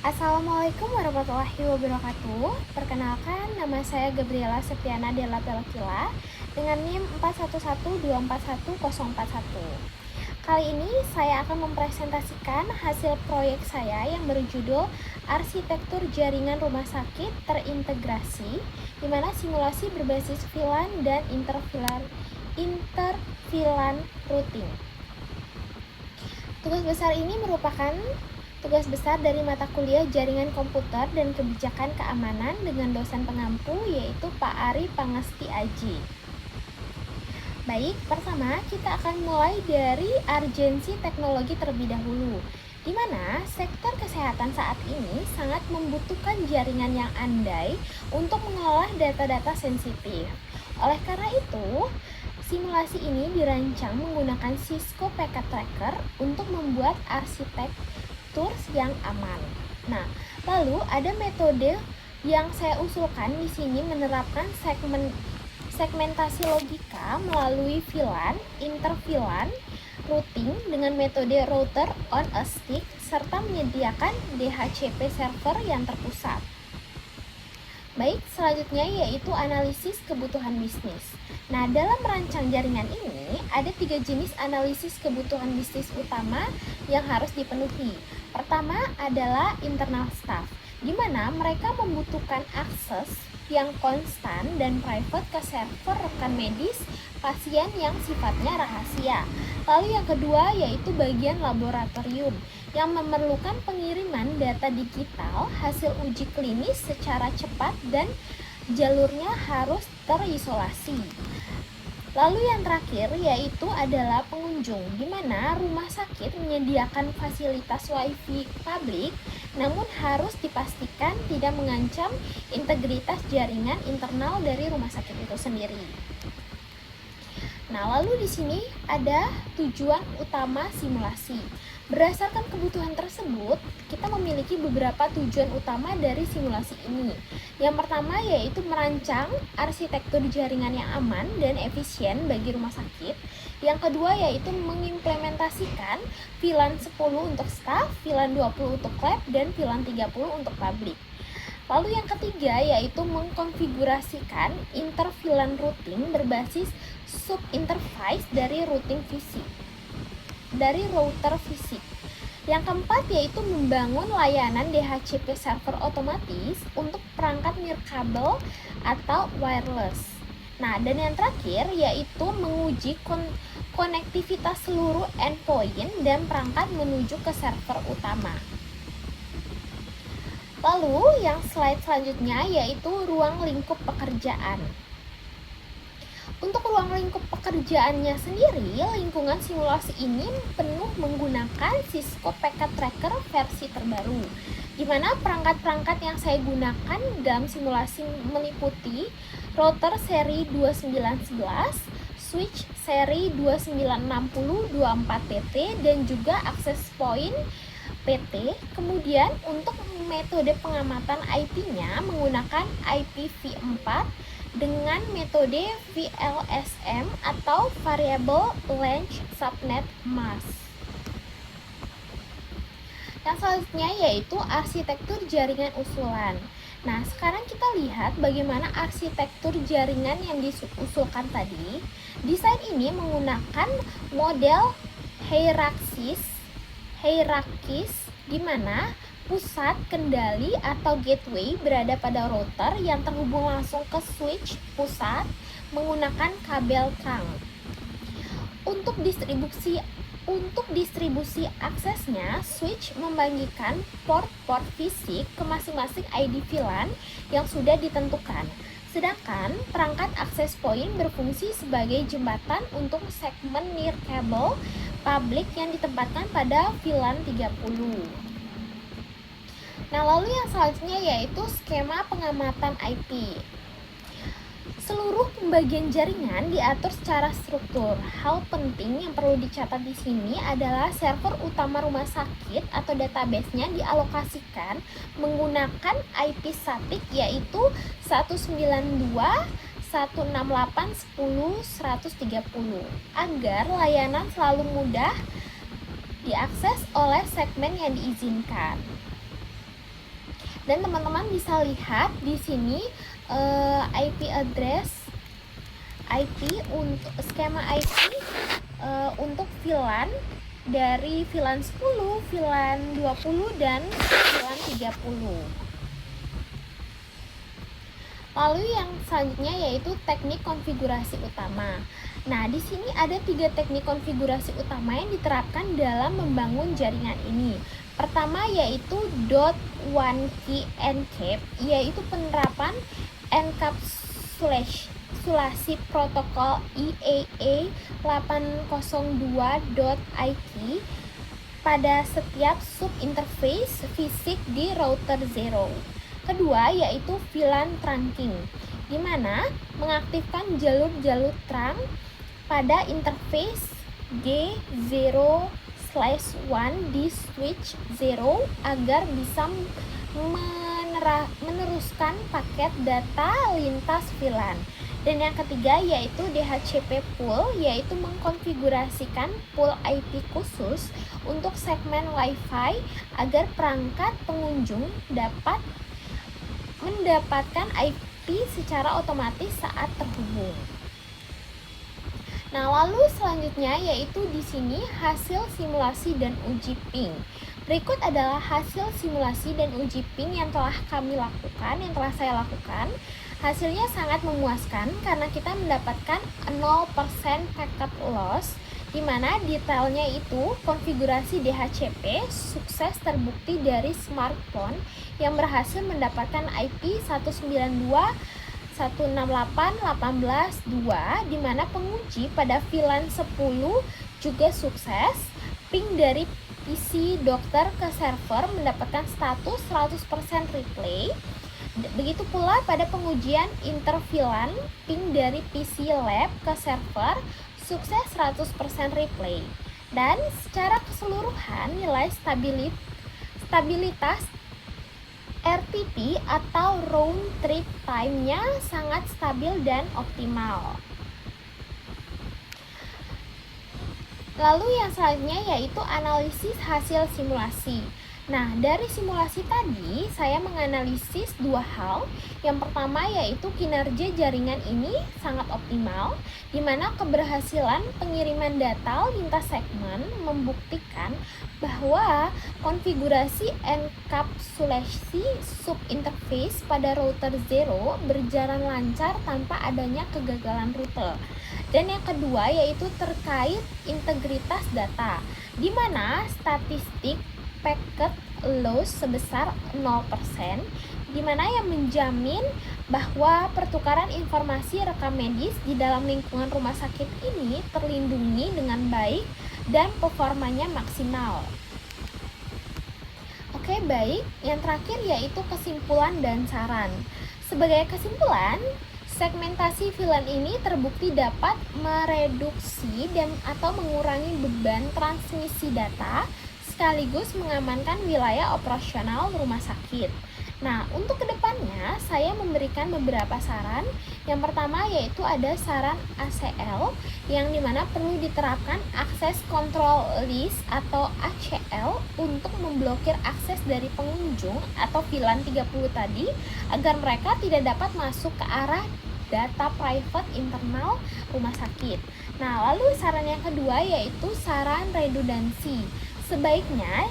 Assalamualaikum warahmatullahi wabarakatuh. Perkenalkan, nama saya Gabriela Septiana Della Pelakila dengan NIM 4112414041. Kali ini saya akan mempresentasikan hasil proyek saya yang berjudul Arsitektur Jaringan Rumah Sakit Terintegrasi, di mana simulasi berbasis VLAN dan interVLAN routing. Tugas besar ini merupakan tugas besar dari mata kuliah Jaringan Komputer dan Kebijakan Keamanan dengan dosen pengampu yaitu Pak Ari Pangesti Aji. Baik, pertama kita akan mulai dari urgensi teknologi terlebih dahulu, di mana sektor kesehatan saat ini sangat membutuhkan jaringan yang andai untuk mengolah data-data sensitif. Oleh karena itu, simulasi ini dirancang menggunakan Cisco Packet Tracker untuk membuat arsitektur yang aman. Nah, lalu ada metode yang saya usulkan di sini menerapkan segmentasi logika melalui VLAN, interVLAN, routing dengan metode router on a stick serta menyediakan DHCP server yang terpusat. Baik, selanjutnya yaitu analisis kebutuhan bisnis. Nah, dalam merancang jaringan ini, ada 3 jenis analisis kebutuhan bisnis utama yang harus dipenuhi. Pertama adalah internal staff, di mana mereka membutuhkan akses yang konstan dan private ke server rekan medis pasien yang sifatnya rahasia. Lalu yang kedua yaitu bagian laboratorium, yang memerlukan pengiriman data digital hasil uji klinis secara cepat dan jalurnya harus terisolasi. Lalu yang terakhir yaitu adalah pengunjung, di mana rumah sakit menyediakan fasilitas WiFi publik, namun harus dipastikan tidak mengancam integritas jaringan internal dari rumah sakit itu sendiri. Nah, lalu di sini ada tujuan utama simulasi. Berdasarkan kebutuhan tersebut, kita memiliki beberapa tujuan utama dari simulasi ini. Yang pertama yaitu merancang arsitektur jaringan yang aman dan efisien bagi rumah sakit. Yang kedua yaitu mengimplementasikan VLAN 10 untuk staff, VLAN 20 untuk lab, dan VLAN 30 untuk publik. Lalu yang ketiga yaitu mengkonfigurasikan interVLAN routing berbasis sub-interface dari router fisik. Yang keempat yaitu membangun layanan DHCP server otomatis untuk perangkat nirkabel atau wireless. Nah, dan yang terakhir yaitu menguji konektivitas seluruh endpoint dan perangkat menuju ke server utama. Lalu yang slide selanjutnya yaitu ruang lingkup pekerjaan. Untuk ruang lingkup pekerjaannya sendiri, lingkungan simulasi ini penuh menggunakan Cisco Packet Tracker versi terbaru, di mana perangkat-perangkat yang saya gunakan dalam simulasi meliputi router seri 2911, switch seri 2960-24PT, dan juga access point PT. Kemudian untuk metode pengamatan IP-nya menggunakan IPv4 dengan metode VLSM atau Variable Length Subnet Mask. Yang selanjutnya yaitu arsitektur jaringan usulan. Nah, sekarang kita lihat bagaimana arsitektur jaringan yang diusulkan tadi. Desain ini menggunakan model hierarkis di mana pusat kendali atau gateway berada pada router yang terhubung langsung ke switch pusat menggunakan kabel trunk. Untuk distribusi aksesnya, switch membagikan port-port fisik ke masing-masing ID VLAN yang sudah ditentukan. Sedangkan perangkat access point berfungsi sebagai jembatan untuk segmen nirkabel publik yang ditempatkan pada VLAN 30. Nah, lalu yang selanjutnya yaitu skema pengamatan IP. Seluruh pembagian jaringan diatur secara struktur. Hal penting yang perlu dicatat di sini adalah server utama rumah sakit atau database-nya dialokasikan menggunakan IP statik yaitu 192.168.10.130 agar layanan selalu mudah diakses oleh segmen yang diizinkan. Dan teman-teman bisa lihat di sini IP address IP untuk skema IP untuk VLAN dari VLAN 10, VLAN 20 dan VLAN 30. Lalu yang selanjutnya yaitu teknik konfigurasi utama. Nah, di sini ada 3 teknik konfigurasi utama yang diterapkan dalam membangun jaringan ini. Pertama yaitu one key encap, yaitu penerapan enkapsulasi protokol IEEE 802.IT pada setiap subinterface fisik di router 0. Kedua yaitu VLAN trunking, di mana mengaktifkan jalur-jalur trunk pada interface G0/1 di switch 0 agar bisa meneruskan paket data lintas VLAN. Dan yang ketiga yaitu DHCP pool, yaitu mengkonfigurasikan pool IP khusus untuk segmen Wi-Fi agar perangkat pengunjung dapat mendapatkan IP secara otomatis saat terhubung. Nah, lalu selanjutnya yaitu di sini hasil simulasi dan uji ping. Berikut adalah hasil simulasi dan uji ping yang telah saya lakukan. Hasilnya sangat memuaskan karena kita mendapatkan 0% packet loss, di mana detailnya itu konfigurasi DHCP sukses terbukti dari smartphone yang berhasil mendapatkan IP 192.168.18.2, di mana penguji pada VLAN 10 juga sukses. Ping dari PC dokter ke server mendapatkan status 100% replay. Begitu pula pada pengujian interVLAN, ping dari PC lab ke server sukses 100% replay. Dan secara keseluruhan nilai stabilitas RTT atau round trip time-nya sangat stabil dan optimal. Lalu yang selanjutnya yaitu analisis hasil simulasi. Nah, dari simulasi tadi saya menganalisis 2 hal. Yang pertama yaitu kinerja jaringan ini sangat optimal, di mana keberhasilan pengiriman data lintas segmen membuktikan bahwa konfigurasi enkapsulasi subinterface pada router 0 berjalan lancar tanpa adanya kegagalan rute. Dan yang kedua yaitu terkait integritas data, di mana statistik packet loss sebesar 0%, di mana yang menjamin bahwa pertukaran informasi rekam medis di dalam lingkungan rumah sakit ini terlindungi dengan baik dan performanya maksimal. Oke, baik. Yang terakhir yaitu kesimpulan dan saran. Sebagai kesimpulan, segmentasi VLAN ini terbukti dapat mereduksi dan atau mengurangi beban transmisi data sekaligus mengamankan wilayah operasional rumah sakit. Nah, untuk kedepannya saya memberikan beberapa saran. Yang pertama yaitu ada saran ACL, yang dimana perlu diterapkan akses control list atau ACL untuk memblokir akses dari pengunjung atau VLAN 30 tadi agar mereka tidak dapat masuk ke arah data private internal rumah sakit. Nah, lalu saran yang kedua yaitu saran redundansi. Sebaiknya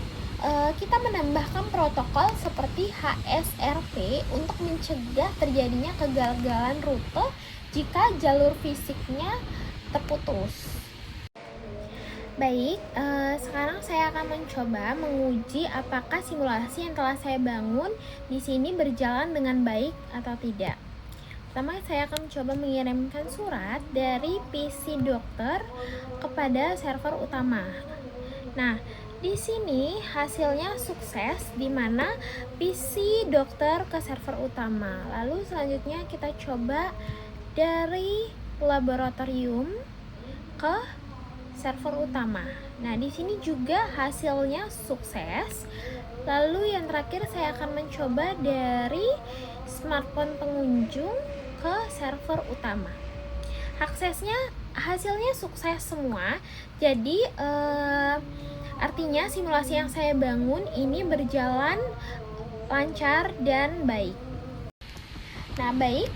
kita menambahkan protokol seperti HSRP untuk mencegah terjadinya kegagalan rute jika jalur fisiknya terputus. Baik, sekarang saya akan mencoba menguji apakah simulasi yang telah saya bangun di sini berjalan dengan baik atau tidak. Pertama, saya akan mencoba mengirimkan surat dari PC dokter kepada server utama. Nah, di sini hasilnya sukses, di mana PC dokter ke server utama. Lalu selanjutnya kita coba dari laboratorium ke server utama. Nah, di sini juga hasilnya sukses. Lalu yang terakhir saya akan mencoba dari smartphone pengunjung ke server utama. Hasilnya sukses semua. Jadi artinya simulasi yang saya bangun ini berjalan lancar, dan baik. Nah, baik,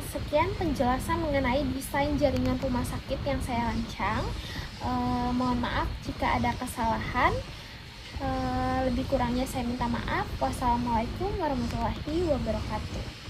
sekian penjelasan mengenai desain jaringan rumah sakit yang saya rancang. Mohon maaf jika ada kesalahan. Lebih kurangnya saya minta maaf. Wassalamualaikum warahmatullahi wabarakatuh.